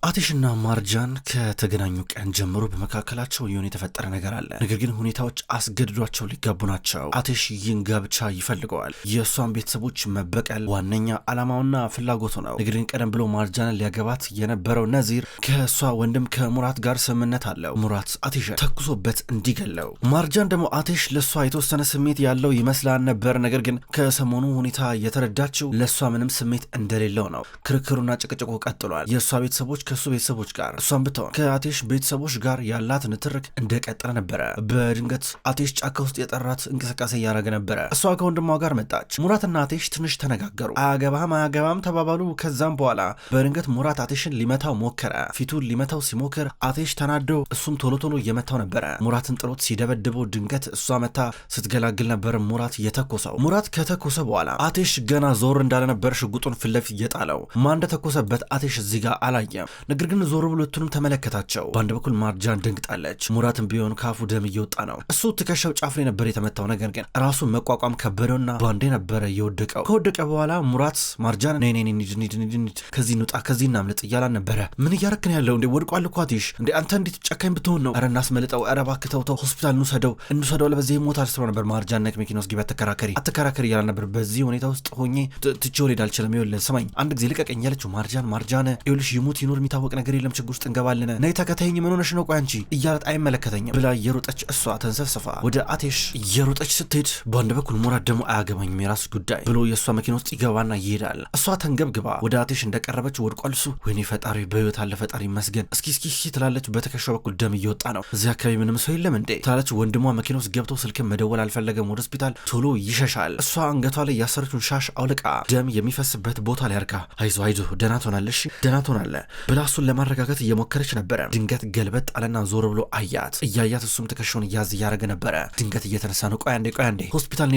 አቲሽና ማርጃን ከተገናኙ ቀን ጀምሮ በመካከላቸው የሆነ የተፈጠረ ነገር አለ። ነገር ግን ሁኔታዎች አስገድዷቸው ሊጋቡ ናቸው። አቲሽ ይህን ጋብቻ ይፈልገዋል። የእሷን ቤተሰቦች መበቀል ዋነኛ ዓላማውና ፍላጎቱ ነው። ነገር ግን ቀደም ብሎ ማርጃንን ሊያገባት የነበረው ነዚር ከእሷ ወንድም ከሙራት ጋር ስምምነት አለው። ሙራት አቲሽን ተኩሶበት እንዲገለው፣ ማርጃን ደግሞ አቲሽ ለእሷ የተወሰነ ስሜት ያለው ይመስላል ነበር። ነገር ግን ከሰሞኑ ሁኔታ የተረዳችው ለእሷ ምንም ስሜት እንደሌለው ነው። ክርክሩና ጭቅጭቁ ቀጥሏል። የእሷ ቤተሰቦች ከሱ ቤተሰቦች ጋር እሷን ብትሆን ከአቲሽ ቤተሰቦች ጋር ያላት ንትርክ እንደቀጠለ ነበረ። በድንገት አቲሽ ጫካ ውስጥ የጠራት እንቅስቃሴ እያደረገ ነበረ። እሷ ከወንድሟ ጋር መጣች። ሙራትና አቲሽ ትንሽ ተነጋገሩ። አያገባም ተባባሉ። ከዛም በኋላ በድንገት ሙራት አቲሽን ሊመታው ሞከረ። ፊቱን ሊመታው ሲሞክር አቲሽ ተናዶ እሱም ቶሎ እየመታው ነበረ። ሙራትን ጥሎት ሲደበድበው ድንገት እሷ መታ ስትገላግል ነበር ሙራት የተኮሰው። ሙራት ከተኮሰ በኋላ አቲሽ ገና ዞር እንዳለ ነበር ሽጉጡን ፊት ለፊት እየጣለው። ማን እንደተኮሰበት አቲሽ እዚህ ጋር አላየም። ነገር ግን ዞር ብሎ ሁለቱንም ተመለከታቸው። በአንድ በኩል ማርጃን ደንግጣለች። ሙራትም ቢሆን ካፉ ደም እየወጣ ነው። እሱ ትከሻው ጫፍ ላይ ነበር የተመታው። ነገር ግን ራሱን መቋቋም ከበደውና ባንዴ ነበረ የወደቀው። ከወደቀ በኋላ ሙራት ማርጃን ኒድ ከዚህ እንውጣ፣ ከዚህ እናምልጥ እያላን ነበረ። ምን እያረክን ያለው እንዴ? ወድቋል እኮ አቲሽ እንዴ! አንተ እንዴት ጨካኝ ብትሆን ነው? ኧረ እናስመልጠው፣ ኧረ እባክህ ተው፣ ሆስፒታል እንውሰደው ለበዚህ ሞታል ስለው ነበር። ማርጃን ነክ መኪና ውስጥ ግባት አትከራከሪ እያላ ነበር። በዚህ ሁኔታ ውስጥ ሆኜ ትቼው ልሄድ አልችልም። ይኸውልህ ስማኝ፣ አንድ ጊዜ ልቀቀኝ ያለችው ማርጃን ይኸውልሽ ይሙት ይኖር የሚታወቅ ነገር የለም፣ ችግር ውስጥ እንገባለን፣ ነይ ተከተይኝ፣ ምን ሆነሽ ነው? ቆይ አንቺ እያላት አይመለከተኝም ብላ እየሮጠች እሷ ተንሰፍስፋ ወደ አቲሽ እየሮጠች ስትሄድ፣ በአንድ በኩል ሙራት ደግሞ አያገባኝም የራስ ጉዳይ ብሎ የእሷ መኪና ውስጥ ይገባና ይሄዳል። እሷ ተንገብግባ ወደ አቲሽ እንደቀረበች ወድቋል እሱ። ወይኔ ፈጣሪ በህይወት አለ፣ ፈጣሪ ይመስገን፣ እስኪ ትላለች። በትከሻው በኩል ደም እየወጣ ነው። እዚህ አካባቢ ምንም ሰው የለም እንዴ ትላለች። ወንድሟ መኪና ውስጥ ገብቶ ስልክን መደወል አልፈለገም፣ ወደ ሆስፒታል ቶሎ ይሸሻል። እሷ አንገቷ ላይ ያሰረችውን ሻሽ አውልቃ ደም የሚፈስበት ቦታ ላይ አርጋ አይዞ ደህና ትሆናለህ ብላ እሱን ለማረጋጋት እየሞከረች ነበረ። ድንገት ገልበጥ አለና ዞር ብሎ እያያት እሱም ትከሻውን እያዝ እያደረገ ነበረ። ድንገት እየተነሳ ነው። ቆይ አንዴ ሆስፒታል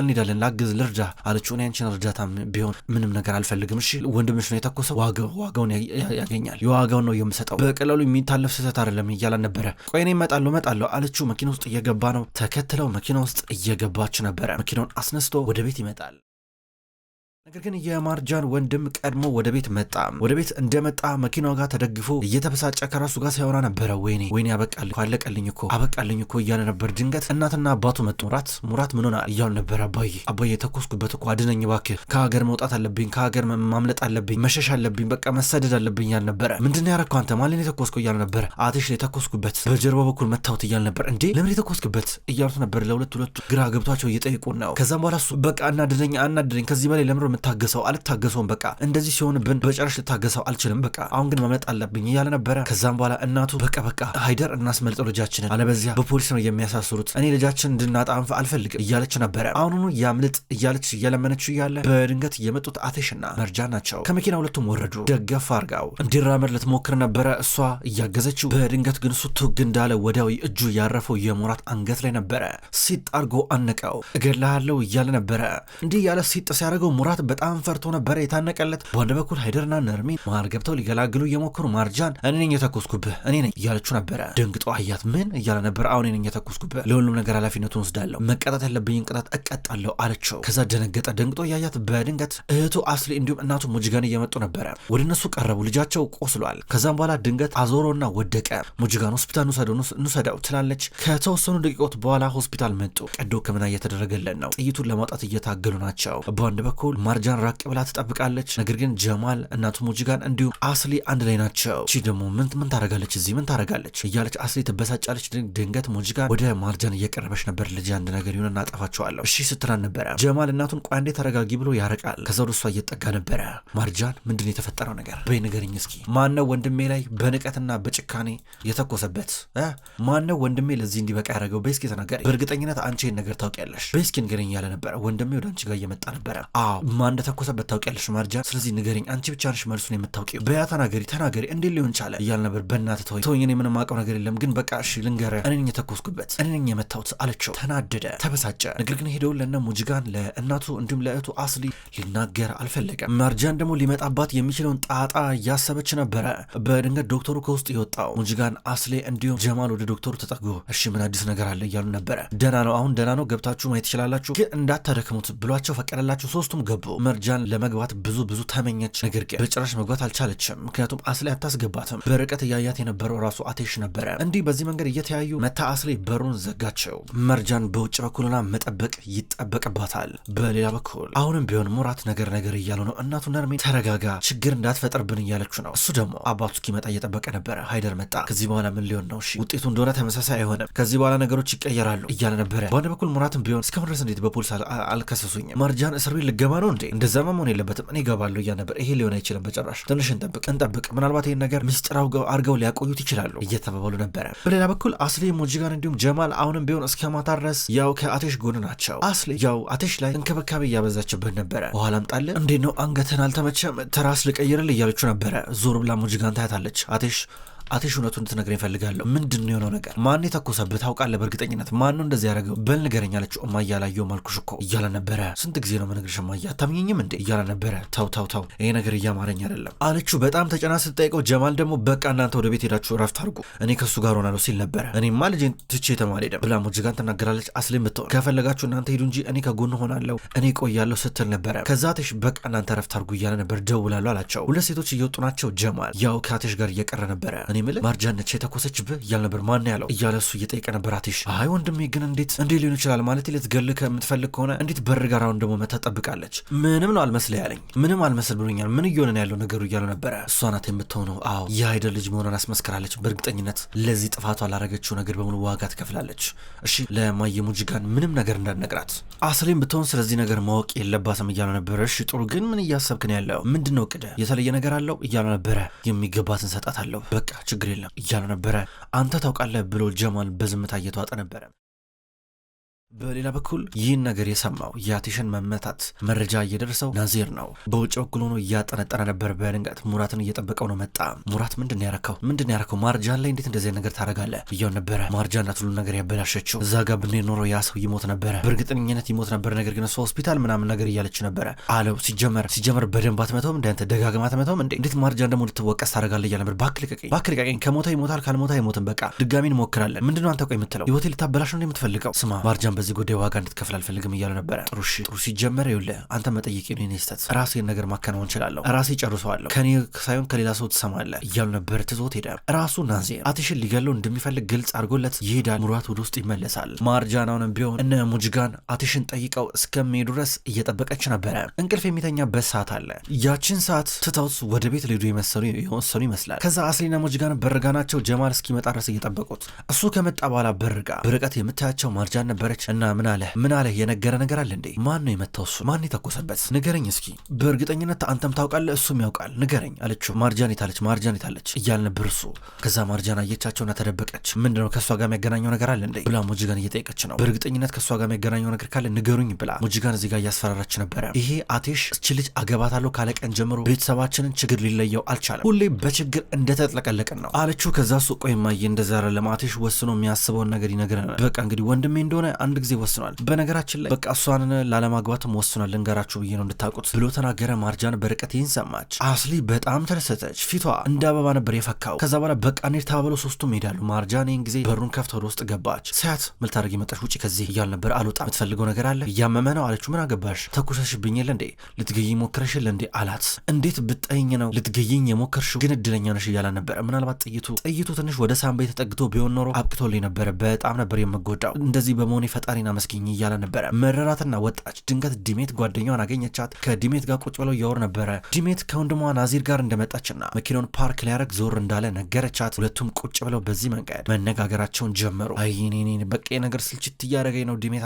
እንሄዳለን፣ ላግዝ፣ ልርዳ አለችው። እኔ አንቺን እርዳታ ቢሆን ምንም ነገር አልፈልግም፣ እሺ ወንድምሽ ነው የተኮሰው፣ ዋጋውን ያገኛል፣ የዋጋውን ነው የምሰጠው፣ በቀላሉ የሚታለፍ ስህተት አይደለም እያላን ነበረ። ቆይ እኔ እመጣለሁ አለችው። መኪና ውስጥ እየገባ ነው። ተከትለው መኪና ውስጥ እየገባች ነበረ። መኪናውን አስነስቶ ወደ ቤት ይመጣል። ነገር ግን የማርጃን ወንድም ቀድሞ ወደ ቤት መጣ። ወደ ቤት እንደመጣ መኪናው ጋር ተደግፎ እየተበሳጨ ከራሱ ጋር ሲያወራ ነበረ። ወይኔ አበቃልኝ እኮ እያለ ነበር። ድንገት እናትና አባቱ መጡ። ሙራት ምን ሆና እያሉ ነበር። አባዬ ተኮስኩበት እኮ አድነኝ እባክህ፣ ከሀገር መውጣት አለብኝ፣ ከሀገር ማምለጥ አለብኝ፣ መሸሽ አለብኝ፣ በቃ መሰደድ አለብኝ እያለ ነበረ። ምንድን ያረከው አንተ? ማንን የተኮስከው እያለ ነበረ። አቲሽ ላይ ተኮስኩበት፣ በጀርባ በኩል መታወት እያለ ነበር። እንዴ ለምን የተኮስክበት እያሉት ነበር። ለሁለቱ ግራ ገብቷቸው እየጠየቁን ነው። ከዛም በኋላ እሱ በቃ አናድደኝ፣ ከዚህ በላይ ለምሮ አልታገሰውም፣ በቃ እንደዚህ ሲሆንብን በጨረሽ ልታገሰው አልችልም፣ በቃ አሁን ግን ማምለጥ አለብኝ እያለ ነበረ። ከዛም በኋላ እናቱ በቃ ሃይደር እናስመልጠው ልጃችንን፣ አለበዚያ በፖሊስ ነው የሚያሳስሩት፣ እኔ ልጃችን እንድናጣ አልፈልግም እያለች ነበረ። አሁኑኑ ያምልጥ እያለች እየለመነችው እያለ በድንገት የመጡት አቲሽና መርጃን ናቸው። ከመኪና ሁለቱም ወረዱ። ደገፍ አርጋው እንዲራመድ ልትሞክር ነበረ እሷ እያገዘችው። በድንገት ግን እሱ ቱግ እንዳለ ወዲያው እጁ ያረፈው የሙራት አንገት ላይ ነበረ። ሲጥ አርጎ አነቀው። እገድልሃለሁ እያለ ነበረ። እንዲህ እያለ ሲጥ ሲያደርገው ሙራት በጣም ፈርቶ ነበረ የታነቀለት። በአንድ በኩል ሃይደርና ነርሚን መሃል ገብተው ሊገላግሉ እየሞከሩ ማርጃን እኔ ነኝ የተኮስኩብህ እያለችው ነበረ። ደንግጦ አያት። ምን እያለ ነበር? አሁን እኔ ነኝ የተኮስኩብህ፣ ለሁሉም ነገር ኃላፊነቱን ወስዳለሁ፣ መቀጣት ያለብኝን ቅጣት እቀጣለሁ አለችው። ከዛ ደነገጠ። ደንግጦ ያያት። በድንገት እህቱ አስሊ እንዲሁም እናቱ ሙጅጋን እየመጡ ነበረ። ወደ እነሱ ቀረቡ። ልጃቸው ቆስሏል። ከዛም በኋላ ድንገት አዞሮና ወደቀ። ሙጅጋን ሆስፒታል እንውሰደው ትላለች። ከተወሰኑ ደቂቃዎች በኋላ ሆስፒታል መጡ። ቀዶ ሕክምና እየተደረገለን ነው። ጥይቱን ለማውጣት እየታገሉ ናቸው። በአንድ በኩል ማርጃን ራቅ ብላ ትጠብቃለች። ነገር ግን ጀማል እናቱ ሙጅጋን እንዲሁም አስሊ አንድ ላይ ናቸው። እቺ ደግሞ ምን ታረጋለች እዚህ እያለች አስሊ ትበሳጫለች። ድንገት ሙጅጋን ወደ ማርጃን እየቀረበች ነበር። ልጅ አንድ ነገር ይሁን እናጠፋቸዋለሁ እሺ ስትላን ነበረ። ጀማል እናቱን ቆይ አንዴ ተረጋጊ ብሎ ያረቃል። ከዛ ወደ እሷ እየጠጋ ነበረ። ማርጃን ምንድን የተፈጠረው ነገር በይ ንገሪኝ እስኪ፣ ማነው ወንድሜ ላይ በንቀትና በጭካኔ የተኮሰበት? ማነው ወንድሜ ለዚህ እንዲበቃ ያደረገው? በይ እስኪ ተናገሪ፣ በእርግጠኝነት አንቺ ይህን ነገር ታውቂያለሽ፣ በይ እስኪ ንገሪኝ ያለ ነበረ። ወንድሜ ወደ አንቺ ጋር እየመጣ ነበረ። ማን እንደተኮሰበት ታውቂያለሽ ማርጃን፣ ስለዚህ ንገሪኝ፣ አንቺ ብቻ ነሽ መልሱን የምታውቂው፣ በያ ተናገሪ፣ እንዴት ሊሆን ቻለ እያል ነበር። በእናትህ ተወኝ፣ እኔ ምንም አውቀው ነገር የለም፣ ግን በቃ እሺ ልንገርህ፣ እኔ ነኝ የተኮስኩበት፣ እኔ ነኝ የመታሁት አለችው። ተናደደ፣ ተበሳጨ። ነገር ግን ሄደው ለነ ሙጅጋን ለእናቱ እንዲሁም ለእህቱ አስሊ ሊናገር አልፈለገም። ማርጃን ደግሞ ሊመጣባት የሚችለውን ጣጣ እያሰበች ነበረ። በድንገት ዶክተሩ ከውስጥ የወጣው ሙጅጋን፣ አስሊ እንዲሁም ጀማል ወደ ዶክተሩ ተጠጉ። እሺ ምን አዲስ ነገር አለ እያሉ ነበረ። ደህና ነው፣ አሁን ደህና ነው፣ ገብታችሁ ማየት ትችላላችሁ፣ ግን እንዳታደክሙት ብሏቸው ፈቀደላቸው። ሶስቱም ገቡ። መርጃን ለመግባት ብዙ ተመኘች። ነገር ግን በጭራሽ መግባት አልቻለችም። ምክንያቱም አስሊ አታስገባትም። በርቀት እያያት የነበረው ራሱ አቴሽ ነበረ። እንዲህ በዚህ መንገድ እየተያዩ መታ አስሊ በሩን ዘጋቸው። መርጃን በውጭ በኩልና መጠበቅ ይጠበቅባታል። በሌላ በኩል አሁንም ቢሆን ሙራት ነገር እያሉ ነው። እናቱ ነርሜ ተረጋጋ፣ ችግር እንዳትፈጥርብን እያለች ነው። እሱ ደግሞ አባቱ እስኪመጣ እየጠበቀ ነበረ። ሃይደር መጣ። ከዚህ በኋላ ምን ሊሆን ነው? እሺ ውጤቱ እንደሆነ ተመሳሳይ አይሆንም። ከዚህ በኋላ ነገሮች ይቀየራሉ እያለ ነበረ። በአንድ በኩል ሙራትም ቢሆን እስካሁን ድረስ እንዴት በፖሊስ አልከሰሱኝም? መርጃን እስር ቤት ልገባ ነው እንዴ? እንደዛማ መሆን የለበትም፣ እኔ እገባለሁ እያለ ነበር። ይሄ ሊሆን አይችልም በጭራሽ። ትንሽ እንጠብቅ፣ ምናልባት ይህን ነገር ምስጢር አድርገው ሊያቆዩት ይችላሉ እየተባባሉ ነበረ። በሌላ በኩል አስሊ፣ ሙጂጋን እንዲሁም ጀማል አሁንም ቢሆን እስከ ማታ ድረስ ያው ከአቴሽ ጎን ናቸው። አስሊ ያው አቴሽ ላይ እንክብካቤ እያበዛችበት ነበረ። በኋላ አምጣልን እንዴት ነው አንገትን አልተመቸም ትራስ ልቀይርል እያለችው ነበረ። ዞር ብላ ሙጂጋን ታያታለች። አቴሽ እውነቱን ትነግረኝ እፈልጋለሁ። ምንድን ነው የሆነው ነገር? ማን የተኮሰብህ ታውቃለህ? በእርግጠኝነት ማን ነው እንደዚህ ያደረገው? በል ንገረኝ አለችው። እማዬ አላየሁም አልኩሽ እኮ እያለ ነበረ። ስንት ጊዜ ነው የምነግርሽ እማዬ አታምኚኝም እንዴ እያለ ነበረ። ተው ይሄ ነገር እያማረኝ አይደለም አለችው። በጣም ተጨና ስትጠይቀው ጀማል ደግሞ በቃ እናንተ ወደ ቤት ሄዳችሁ ረፍት አድርጉ፣ እኔ ከሱ ጋር ሆናለሁ ሲል ነበረ። እኔማ ልጄን ትቼ ተማሪ ሄደም ብላ ሙጂጋን ትናገራለች። አስሊም ብትሆን ከፈለጋችሁ እናንተ ሄዱ እንጂ እኔ ከጎን ሆናለሁ፣ እኔ ቆያለሁ ስትል ነበረ። ከዛ አቴሽ በቃ እናንተ ረፍት አድርጉ እያለ ነበር። ደውላለሁ አላቸው። ሁለት ሴቶች እየወጡ ናቸው። ጀማል ያው ከአቴሽ ጋር እየቀረ ነበረ። እኔ የምልህ ማርጃን የተኮሰችብህ እያለ ነበር። ማን ያለው እያለ እሱ እየጠየቀ ነበር። አቴሽ አይ ወንድሜ ግን እንዴት ሊሆን ይችላል? ማለት ልትገልህ ከምትፈልግ ከሆነ እንዴት በር ጋር አሁን ደግሞ መታ ጠብቃለች? ምንም ነው አልመስል ያለኝ፣ ምንም አልመስል ብሎኛል። ምን እየሆነ ነው ያለው ነገሩ እያለ ነበረ። እሷ ናት የምትሆነው። አዎ የሃይደር ልጅ መሆኗን አስመስክራለች። በእርግጠኝነት ለዚህ ጥፋቷ ላረገችው ነገር በሙሉ ዋጋ ትከፍላለች። እሺ ለማየ ሙጂጋን ምንም ነገር እንዳትነግራት። አስሊም ብትሆን ስለዚህ ነገር ማወቅ የለባትም እያለ ነበረ። እሺ ጥሩ ግን ምን እያሰብክ ነው ያለው? ምንድነው ቅደ የተለየ ነገር አለው እያለ ነበረ። የሚገባትን ሰጣታለሁ በቃ ችግር የለም እያለ ነበረ። አንተ ታውቃለህ ብሎ ጀማል በዝምታ እየተዋጠ ነበረ። በሌላ በኩል ይህን ነገር የሰማው የአቴሽን መመታት መረጃ እየደረሰው ናዚር ነው። በውጭ በኩል ሆኖ እያጠነጠነ ነበር። በድንገት ሙራትን እየጠበቀው ነው። መጣ። ሙራት ምንድን ያረከው ማርጃን ላይ እንዴት እንደዚህ ነገር ታደርጋለህ እያው ነበረ። ማርጃን ናት ሁሉ ነገር ያበላሸችው። እዛ ጋር ብንሄድ ኖሮ ያ ሰው ይሞት ነበረ፣ በእርግጠኝነት ይሞት ነበር። ነገር ግን እሷ ሆስፒታል ምናምን ነገር እያለች ነበረ አለው። ሲጀመር በደንብ አትመተውም እንደ አንተ ደጋግማ አትመተውም እንዴ? እንዴት ማርጃን ደግሞ ልትወቀስ ታደርጋለህ እያለ ነበር። ባክ ልቀቀኝ፣ ከሞተ ይሞታል፣ ካልሞተ አይሞትም። በቃ ድጋሚ እንሞክራለን። ምንድነው አንተ ቆይ የምትለው? ህይወቴ ልታበላሽ ነው የምትፈልገው? ስማ ማርጃን በዚህ ጉዳይ ዋጋ እንድትከፍል አልፈልግም እያለ ነበረ። ጥሩ ሲጀመር ይኸውልህ አንተ መጠየቅ ነው የኔ ስህተት፣ ራሴን ነገር ማከናወን እችላለሁ፣ ራሴ ጨርሰዋለሁ፣ ከኔ ሳይሆን ከሌላ ሰው ትሰማለህ እያሉ ነበር። ትዞት ሄደ። ራሱ ናዚር አቴሽን ሊገለው እንደሚፈልግ ግልጽ አድርጎለት ይሄዳል። ሙራት ወደ ውስጥ ይመለሳል። ማርጃናውንም ቢሆን እነ ሙጂጋን አቴሽን ጠይቀው እስከሚሄዱ ድረስ እየጠበቀች ነበረ። እንቅልፍ የሚተኛበት ሰዓት አለ። ያችን ሰዓት ትተውት ወደ ቤት ሊሄዱ የወሰኑ ይመስላል። ከዛ አስሊና ሙጂጋን በርጋ ናቸው። ጀማል እስኪመጣ ድረስ እየጠበቁት። እሱ ከመጣ በኋላ በርጋ በርቀት የምታያቸው ማርጃን ነበረች እና ምን አለ የነገረ ነገር አለ እንዴ? ማን ነው የመታው? እሱ ማን የተኮሰበት? ንገረኝ እስኪ በእርግጠኝነት አንተም ታውቃለህ እሱም ያውቃል፣ ንገረኝ አለችው። ማርጃን የታለች እያለ ነበር እሱ። ከዛ ማርጃን አየቻቸውና ተደበቀች። ምንድነው ከእሷ ጋር የሚያገናኘው ነገር አለ እንዴ ብላ ሙጂጋን እየጠየቀች ነው። በእርግጠኝነት ከእሷ ጋር የሚያገናኘው ነገር ካለ ንገሩኝ ብላ ሙጂጋን እዚህ ጋር እያስፈራራች ነበረ። ይሄ አቴሽ እች ልጅ አገባታለሁ ካለ ቀን ጀምሮ ቤተሰባችንን ችግር ሊለየው አልቻለም፣ ሁሌ በችግር እንደተጥለቀለቅን ነው አለችው። ከዛ እሱ ቆይ ማየ እንደዛ አይደለም አቴሽ ወስኖ የሚያስበውን ነገር ይነግረናል። በቃ እንግዲህ ወንድሜ እንደሆነ አንድ ጊዜ ወስኗል፣ በነገራችን ላይ በቃ እሷን ላለማግባትም ወስኗል፣ ልንገራችሁ ብዬ ነው እንድታውቁት ብሎ ተናገረ። ማርጃን በርቀት ይህን ሰማች። አስሊ በጣም ተደሰተች። ፊቷ እንደ አበባ ነበር የፈካው። ከዛ በኋላ በቃ እንሂድ ተባብለው ሶስቱም ሄዳሉ። ማርጃን ይህን ጊዜ በሩን ከፍታ ወደ ውስጥ ገባች። ሳያት ምን ልታደርጊ መጣሽ? ውጪ ከዚህ እያል ነበር። አልወጣም። የምትፈልገው ነገር አለ? እያመመ ነው አለችው። ምን አገባሽ? ተኩሰሽብኝ የለ እንዴ? ልትገይኝ ሞክረሽል እንዴ አላት። እንዴት ብጠይኝ ነው ልትገይኝ የሞከርሽው? ግን እድለኛ ነሽ እያላ ነበር። ምናልባት ጥይቱ ትንሽ ወደ ሳምባ ተጠግቶ ቢሆን ኖሮ አብቅቶልኝ ነበረ፣ በጣም ነበር የምጎዳው። እንደዚህ በመሆኔ ፈጣሪን አመስግኝ እያለ ነበረ። መረራትና ወጣች። ድንገት ዲሜት ጓደኛዋን አገኘቻት። ከዲሜት ጋር ቁጭ ብለው እያወሩ ነበረ። ዲሜት ከወንድሟ ናዚር ጋር እንደመጣችና መኪናውን ፓርክ ሊያደርግ ዞር እንዳለ ነገረቻት። ሁለቱም ቁጭ ብለው በዚህ መንገድ መነጋገራቸውን ጀመሩ። አይኔ በቃ ነገር ስልችት እያደረገኝ ነው ዲሜት፣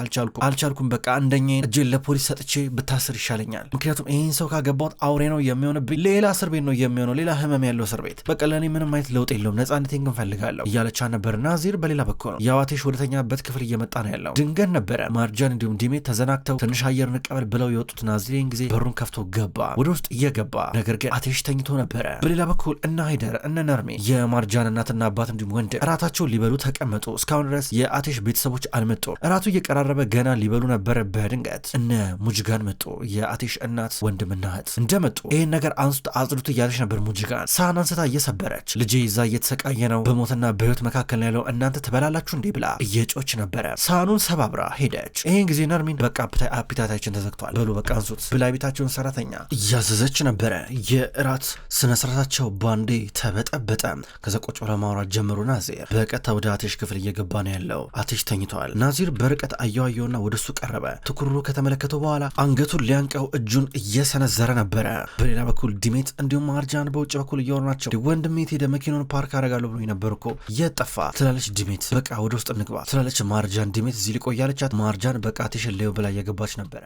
አልቻልኩም በቃ አንደኛ እጄን ለፖሊስ ሰጥቼ ብታስር ይሻለኛል። ምክንያቱም ይህን ሰው ካገባሁት አውሬ ነው የሚሆንብኝ፣ ሌላ እስር ቤት ነው የሚሆነው፣ ሌላ ህመም ያለው እስር ቤት። በቃ ለእኔ ምንም አይነት ለውጥ የለውም፣ ነጻነቴን ግን ፈልጋለሁ እያለቻ ነበር። ናዚር በሌላ በኩል ነው የአዋቴሽ ወደተኛበት ክፍል እየመጣ ነው ያለው። ድንገት ነበረ ማርጃን እንዲሁም ዲሜት ተዘናግተው ትንሽ አየር እንቀበል ብለው የወጡት። ናዚሬን ጊዜ በሩን ከፍቶ ገባ። ወደ ውስጥ እየገባ ነገር ግን አቴሽ ተኝቶ ነበረ። በሌላ በኩል እነ ሃይደር እነ ነርሜ የማርጃን እናትና አባት እንዲሁም ወንድም እራታቸውን ሊበሉ ተቀመጡ። እስካሁን ድረስ የአቴሽ ቤተሰቦች አልመጡ። እራቱ እየቀራረበ ገና ሊበሉ ነበረ። በድንገት እነ ሙጂጋን መጡ። የአቴሽ እናት ወንድምና እህት እንደመጡ ይህን ነገር አንስቶ አጽዱት እያለች ነበር። ሙጂጋን ሳህን አንስታ እየሰበረች ልጄ ይዛ እየተሰቃየ ነው፣ በሞትና በህይወት መካከል ነው ያለው፣ እናንተ ትበላላችሁ እንዴ ብላ እየጮች ነበረ። ሳህኑን ሰባብራ ሄደች። ይህን ጊዜ ነርሚን በቃ አፒታታችን ተዘግቷል በሉ በቃ አንሱት ብላ ቤታቸውን ሰራተኛ እያዘዘች ነበረ። የእራት ስነስርዓታቸው ባንዴ ተበጠበጠ። ከዛ ቁጭ ብላ ማውራት ጀምሩ። ናዚር በቀጥታ ወደ አቴሽ ክፍል እየገባ ነው ያለው። አቴሽ ተኝተዋል። ናዚር በርቀት አየዋየውና ወደሱ ቀረበ። ትኩሩ ከተመለከተው በኋላ አንገቱን ሊያንቀው እጁን እየሰነዘረ ነበረ። በሌላ በኩል ዲሜት እንዲሁም ማርጃን በውጭ በኩል እያወሩ ናቸው። ወንድሜት ሄደ መኪናውን ፓርክ አደርጋለሁ ብሎ ነበር እኮ የጠፋ ትላለች ዲሜት። በቃ ወደ ውስጥ እንግባ ትላለች ማርጃን። ዲሜት እዚህ ሊቆያለቻት ማርጃን በቃ አቴሽን ሌው ብላ እየገባች ነበረ።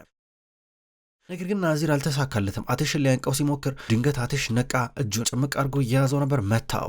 ነገር ግን ናዚር አልተሳካለትም። አቴሽን ሊያንቀው ሲሞክር ድንገት አቴሽ ነቃ። እጁን ጭምቅ አድርጎ እየያዘው ነበር።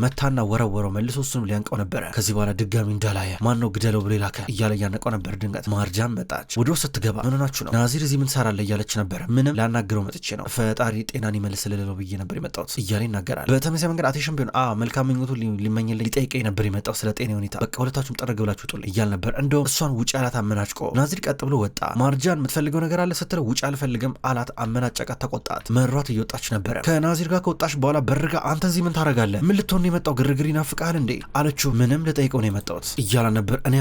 መታና ወረወረው። መልሶ እሱንም ሊያንቀው ነበረ። ከዚህ በኋላ ድጋሚ እንዳላየ ማነው ግደለው ብሎ ላከ እያለ እያነቀው ነበር። ድንገት ማርጃን መጣች። ወደ ውስጥ ስትገባ ምን ሆናችሁ ነው ናዚር እዚህ ምን ትሰራለህ እያለች ነበረ። ምንም ላናግረው መጥቼ ነው ፈጣሪ ጤናን ይመልስ ልለው ብዬ ነበር የመጣሁት እያለ ይናገራል። በተመሳሳይ መንገድ አቴሽን ቢሆን መልካም ምኞቱ ሊመኝልኝ ሊጠይቀኝ ነበር የመጣው ስለ ጤና ሁኔታ። በቃ ሁለታችሁም ጠረግ ብላችሁ ውጡልኝ እያለ ነበር። እንደውም እሷን ውጭ አላት አመናጭቆ። ናዚር ቀጥ ብሎ ወጣ። ማርጃን የምትፈልገው ነገር አለ ስትለው ውጭ አልፈልግም አላት አመናጨቃት። ተቆጣት። መሯት እየወጣች ነበረ። ከናዚር ጋር ከወጣች በኋላ በርጋ አንተ እዚህ ምን ታረጋለህ? ምን ልትሆን የመጣው? ግርግር ይናፍቃል እንዴ አለችው። ምንም ልጠይቀው ነው የመጣሁት እያላ ነበር። እኔ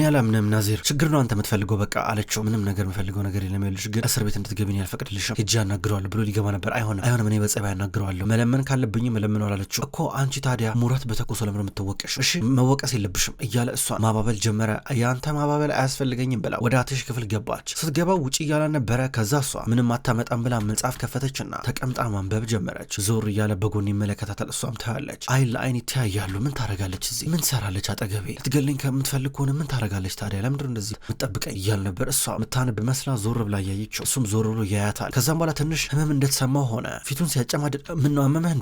አላምንም ናዚር ችግር ነው አንተ የምትፈልገው በቃ አለችው። ምንም ነገር የምፈልገው ነገር የለም ይኸውልሽ ግን እስር ቤት እንድትገቢኝ አልፈቅድልሽም ሄጄ አናግረዋለሁ ብሎ ሊገባ ነበር። አይሆንም እኔ በጸባይ አናግረዋለሁ መለመን ካለብኝ መለምነዋል አለችው። እኮ አንቺ ታዲያ ሙራት በተኮሶ ለምን የምትወቀሽ? እሺ መወቀስ የለብሽም እያለ እሷ ማባበል ጀመረ። የአንተ ማባበል አያስፈልገኝም ብላ ወደ አቴሽ ክፍል ገባች። ስትገባው ውጭ እያላ ነበረ። ከዛ እሷ ምንም አታመጣም ብላ መጽሐፍ ከፈተችና ተቀምጣ ማንበብ ጀመረች። ዞር እያለ በጎን ይመለከታታል። እሷም ታያለች። አይን ለአይን ይተያያሉ። ምን ታረጋለች እዚህ? ምን ሰራለች አጠገቤ? ልትገለኝ ከምትፈልግ ከሆነ ምን ታረጋለች ታዲያ? ለምንድን እንደዚህ ምትጠብቀኝ እያል ነበር። እሷ ምታነብ መስላ ዞር ብላ እያየችው፣ እሱም ዞር ብሎ ያያታል። ከዛም በኋላ ትንሽ ህመም እንደተሰማው ሆነ። ፊቱን ሲያጨማድድ ምን ነው አመመህ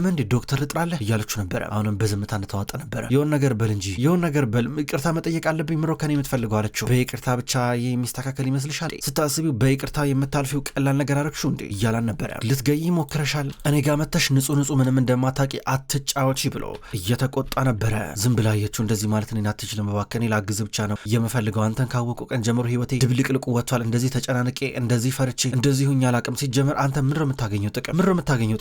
እንዴ ዶክተር ልጥራለህ እያለችው ነበረ። አሁንም በዝምታ እንደተዋጠ ነበረ። የሆን ነገር በል እንጂ የሆን ነገር በል፣ ይቅርታ መጠየቅ አለብኝ ምሮ ከኔ የምትፈልገው አለችው። በይቅርታ ብቻ የሚስተካከል ይመስልሻል? ስታስቢው በይቅርታ የምታልፊው ቀላል ነገር አረግሽው እንዴ እያላን ነበረ። ልትገይ ሞክረሻል። እኔ ጋር መተሽ ንጹህ ምንም እንደማታቂ አትጫወቺ ብሎ እየተቆጣ ነበረ። ዝም ብላ አየችው። እንደዚህ ማለት እኔን አትችልም እባክህ፣ እኔ ላግዝ ብቻ ነው የምፈልገው። አንተን ካወቁ ቀን ጀምሮ ህይወቴ ድብልቅልቁ ወጥቷል። እንደዚህ ተጨናንቄ እንደዚህ ፈርቼ እንደዚህ ሁኛ አላቅም። ሲጀመር አንተ ምንድነው የምታገኘው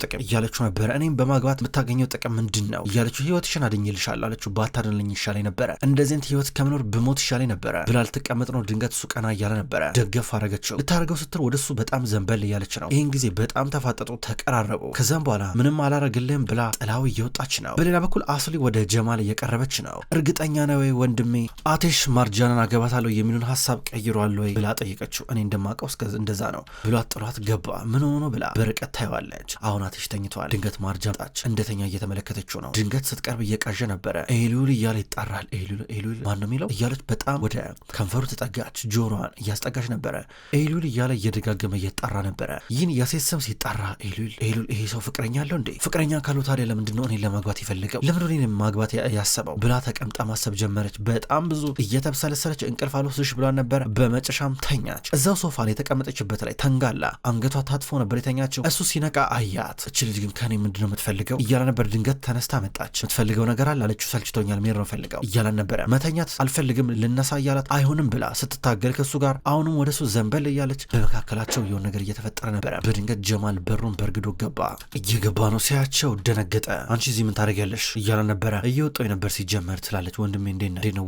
ጥቅም እያለችው ነበረ። እኔም በማግባት የምታገኘው ጥቅም ምንድን ነው እያለችው። ህይወትሽን አድኝልሻለሁ አለችው። ባታድንልኝ ይሻለኝ ነበረ፣ እንደዚህ አይነት ህይወት ከምኖር ብሞት ይሻለኝ ነበረ ብላ ልትቀመጥ ነው። ድንገት እሱ ቀና እያለ ነበረ። ደገፍ አረገችው። ልታረገው ስትል ወደሱ በጣም ዘንበል እያለች ነው። ይህን ጊዜ በጣም ተፋጠጡ፣ ተቀራረቡ። ከዛም በኋላ ምንም አላረግልህም ብላ ጥላው እየወጣች ነው። በሌላ በኩል አስሊ ወደ ጀማል እየቀረበች ነው። እርግጠኛ ነው ወይ ወንድሜ አቴሽ ማርጃንን አገባታለሁ የሚሉን ሀሳብ ቀይሯል ወይ ብላ ጠየቀችው። እኔ እንደማውቀው እንደዛ ነው ብሏት ጥሏት ገባ። ምን ሆኖ ብላ በርቀት ታየዋለች። አሁን አቴሽ ተኝተዋል። ድንገት ማርጃን ጣች። እንደተኛ እየተመለከተችው ነው። ድንገት ስትቀርብ እየቃዠ ነበረ። ኤሉል እያለ ይጣራል። ኤሉል ማነው የሚለው እያለች በጣም ወደ ከንፈሩ ተጠጋች። ጆሮዋን እያስጠጋች ነበረ። ኤሉል እያለ እየደጋገመ እየጣራ ነበረ። ይህን የሴት ስም ሲጣራ ኤሉል ይሄ ሰው ፍቅረኛ አለው እንዴ? ፍቅረኛ ካለው ታዲያ ለምንድነው እኔን ለማግባት የፈለገው? ለምንድነው እኔን ማግባት ያሰበው ብላ ተቀምጣ ማሰብ ጀመረች። በጣም ብዙ እየተብሰለሰለች እንቅልፍ አልወስድሽ ብሏን ነበረ። በመጨረሻም ተኛች። እዛው ሶፋ ላይ የተቀመጠችበት ላይ ተንጋላ አንገቷ ታጥፎ ነበር የተኛችው። እሱ ሲነቃ አያት። እች ልጅ ግን ከኔ ምንድነው የምትፈልገው እያለ ነበር። ድንገት ተነስታ መጣች። የምትፈልገው ነገር አለ አለችው። ሰልችቶኛል ሜር ነው ፈልገው እያለን ነበረ። መተኛት አልፈልግም ልነሳ እያላት አይሆንም ብላ ስትታገል ከሱ ጋር አሁንም ወደሱ ዘንበል እያለች በመካከላቸው የሆነ ነገር እየተፈጠረ ነበረ። በድንገት ጀማል በሩን በርግዶ ገባ። እየገባ ነው። ሲያቸው ደነገጠ። አንቺ እዚህ ምን ታደርጊያለሽ እያለ ነበረ። እየወጣሁ ነበር ሲጀመር ትላለች። ወንድሜ እንዴት ነው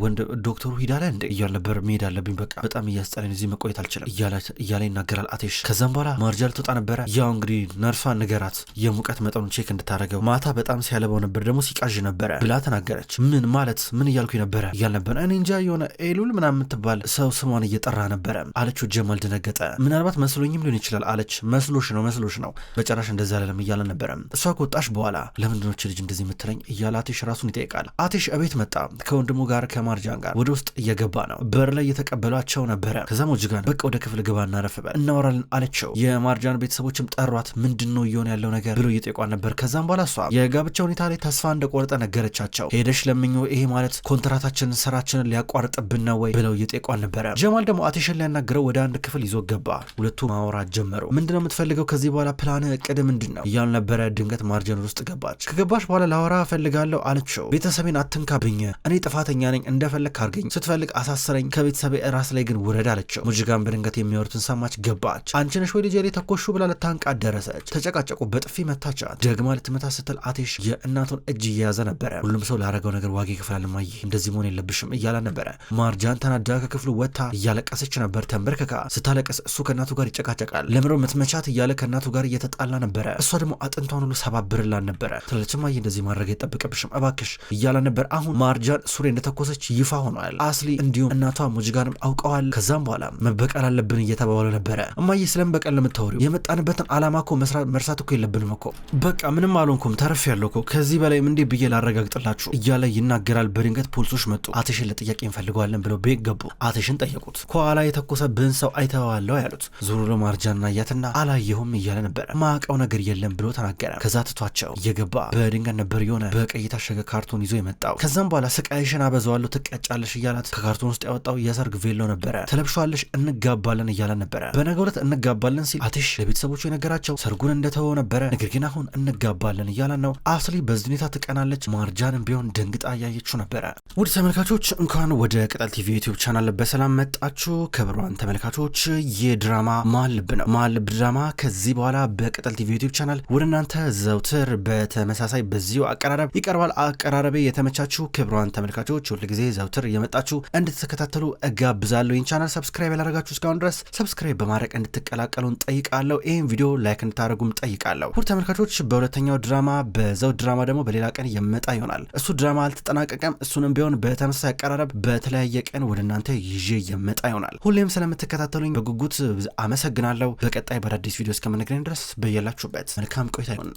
ዶክተሩ ሂዳለ እንዴ እያለ ነበር። መሄድ አለብኝ በቃ በጣም እያስጠለኝ እዚህ መቆየት አልችልም እያለ ይናገራል አቴሽ። ከዛም በኋላ ማርጃል ትወጣ ነበረ። ያው እንግዲህ ነርሷን ንገራት የሙቀት መጠኑን ቼክ እንድታደርገው ማታ በጣም ሲያለበው ነበር ደግሞ ሲቃዥ ነበረ ብላ ተናገረች። ምን ማለት ምን እያልኩኝ ነበረ እያለ ነበር። እኔ እንጃ የሆነ ኤሉል ምናምን የምትባል ሰው ስሟን እየጠራ ነበረ አለችው። ጀማል ደነገጠ። ምናልባት መስሎኝም ሊሆን ይችላል አለች። መስሎሽ ነው በጨራሽ እንደዛ አይደለም እያለ ነበረ። እሷ ከወጣሽ በኋላ ለምንድነው ልጅ እንደዚህ የምትለኝ እያለ አቴሽ ራሱን ይጠይቃል። አቴሽ እቤት መጣ። ከወንድሙ ጋር ከማርጃን ጋር ወደ ውስጥ እየገባ ነው። በር ላይ እየተቀበሏቸው ነበረ። ከዛ ሞጅጋን በቃ ወደ ክፍል ግባ እናረፍ በል እናወራለን አለችው። የማርጃን ቤተሰቦችም ጠሯት። ምንድነው እየሆነ ያለው ነገር ብሎ እየጠየቋን ነበር። ከዛም በኋላ እሷ የጋብቻ ሁኔታ ላይ ተስፋ እንደቆረጠ ነገረቻቸው። ሄደሽ ለምኞ ይሄ ማለት ኮንትራታችንን ስራችንን ሊያቋርጥብን ነው ወይ ብለው እየጠየቋን ነበረ። ጀማል ደግሞ አቴሽን ሊያናግረው ወደ አንድ ክፍል ይዞ ገባ። ሁለቱ ማውራት ጀመሩ። ምንድነው የምትፈልገው ከዚህ በኋላ ፕላን እቅድ ምንድነው እያሉ ነበረ። ድንገት ማርጃን ውስጥ ገባች። ከገባች በኋላ ላወራ እፈልጋለሁ አለችው። ቤተሰቤን አትንካብኝ፣ እኔ ጥፋተኛ ነኝ፣ እንደፈለግ አርገኝ፣ ስትፈልግ አሳስረኝ፣ ከቤተሰቤ ራስ ላይ ግን ውረድ አለችው። ሙጅጋን በድንገት የሚያወሩትን ሰማች። ገባች። አንቺ ነሽ ወይ ልጄ ላይ ተኮሹ ብላ ልታንቃት ደረሰች። ተጨቃጨቁ። በጥፊ መታቻት። ደግማ ልትመታ ስትል አቴሽ የእናቱን እጅ እየያዘ ነበረ። ሁሉም ሰው ላረገው ነገር ዋጋ ይከፍላል ማየ፣ እንደዚህ መሆን የለብሽም እያላ ነበረ። ማርጃን ተናዳ ከክፍሉ ወጥታ እያለቀሰች ነበር። ተንበርክካ ስታለቀስ እሱ ከእናቱ ጋር ይጨቃጨቃል። ለምሮ ምትመቻት እያለ ከእናቱ ጋር እየተጣላ ነበረ። እሷ ደግሞ አጥንቷን ሁሉ ሰባብርላን ነበረ። ትላለች ማየ እንደዚህ ማድረግ አይጠብቅብሽም እባክሽ እያላ ነበር። አሁን ማርጃን ሱሬ እንደተኮሰች ይፋ ሆኗል። አስሊ እንዲሁም እናቷ ሙጅጋንም አውቀዋል። ከዛም በኋላ መበቀል አለብን እየተባባሉ ነበረ። እማዬ ስለምበቀል ለምታወሪው የመጣንበትን አላማ እኮ መርሳት እኮ የለብንም እኮ በቃ ምንም አልሆንኩም ተርፌያለሁ እኮ ከዚህ በላይም እንዴ ብዬ ላረጋግጥላችሁ እያለ ይናገራል። በድንገት ፖሊሶች መጡ። አቴሽን ለጥያቄ እንፈልገዋለን ብለው ቤት ገቡ። አቴሽን ጠየቁት። ከኋላ የተኮሰብህን ሰው አይተዋለሁ ያሉት። ዞሮ ለማርጃንና ያትና አላየሁም እያለ ነበረ። ማቀው ነገር የለም ብሎ ተናገረ። ከዛ ትቷቸው እየገባ በድንገት ነበር የሆነ በቀይ የታሸገ ካርቶን ይዞ የመጣው። ከዛም በኋላ ስቃይሽን አበዛዋለሁ ትቀጫለሽ እያላት ከካርቶን ውስጥ ያወጣው የሰርግ ቬሎ ነበረ። ተለብሿለሽ እንጋባለን እያለ ነበረ። በነገው ዕለት እንጋባለን ሲል አቴሽ ለቤተሰቦቹ የነገራቸው ሰርጉን እንደተወው ነበረ። ነገር ግን አሁን እንጋባለን እያለን ነው። አስሊ በዚህ ሁኔታ ትቀናለች። ማርጃንም ቢሆን ደንግጣ እያየችው ነበረ። ውድ ተመልካቾች እንኳን ወደ ቅጠል ቲቪ ዩቲዩብ ቻናል በሰላም መጣችሁ። ክቡራን ተመልካቾች የድራማ መሀል ልብ ነው። መሀል ልብ ድራማ ከዚህ በኋላ በቅጠል ቲቪ ዩቲዩብ ቻናል ወደ እናንተ ዘውትር በተመሳሳይ በዚሁ አቀራረብ ይቀርባል። አቀራረቤ የተመቻችሁ ክቡራን ተመልካቾች ሁልጊዜ ዘውትር የመጣችሁ እንድትከታተሉ እጋብዛለሁ። ይህን ቻናል ሰብስክራይብ ያላረጋችሁ እስካሁን ድረስ ሰብስክራይብ በማድረግ እንድትቀላቀሉን ጠይቃለሁ። ይህን ቪዲዮ ላይክ እንድታደርጉም ጠይቃለሁ። ሁሉ ተመልካቾች በሁለተኛው ድራማ በዘውድ ድራማ ደግሞ በሌላ ቀን የመጣ ይሆናል። እሱ ድራማ አልተጠናቀቀም። እሱንም ቢሆን በተመሳሳይ አቀራረብ በተለያየ ቀን ወደ እናንተ ይዤ የመጣ ይሆናል። ሁሌም ስለምትከታተሉኝ በጉጉት አመሰግናለሁ። በቀጣይ በአዳዲስ ቪዲዮ እስከምንገናኝ ድረስ በያላችሁበት መልካም ቆይታ ይሁን።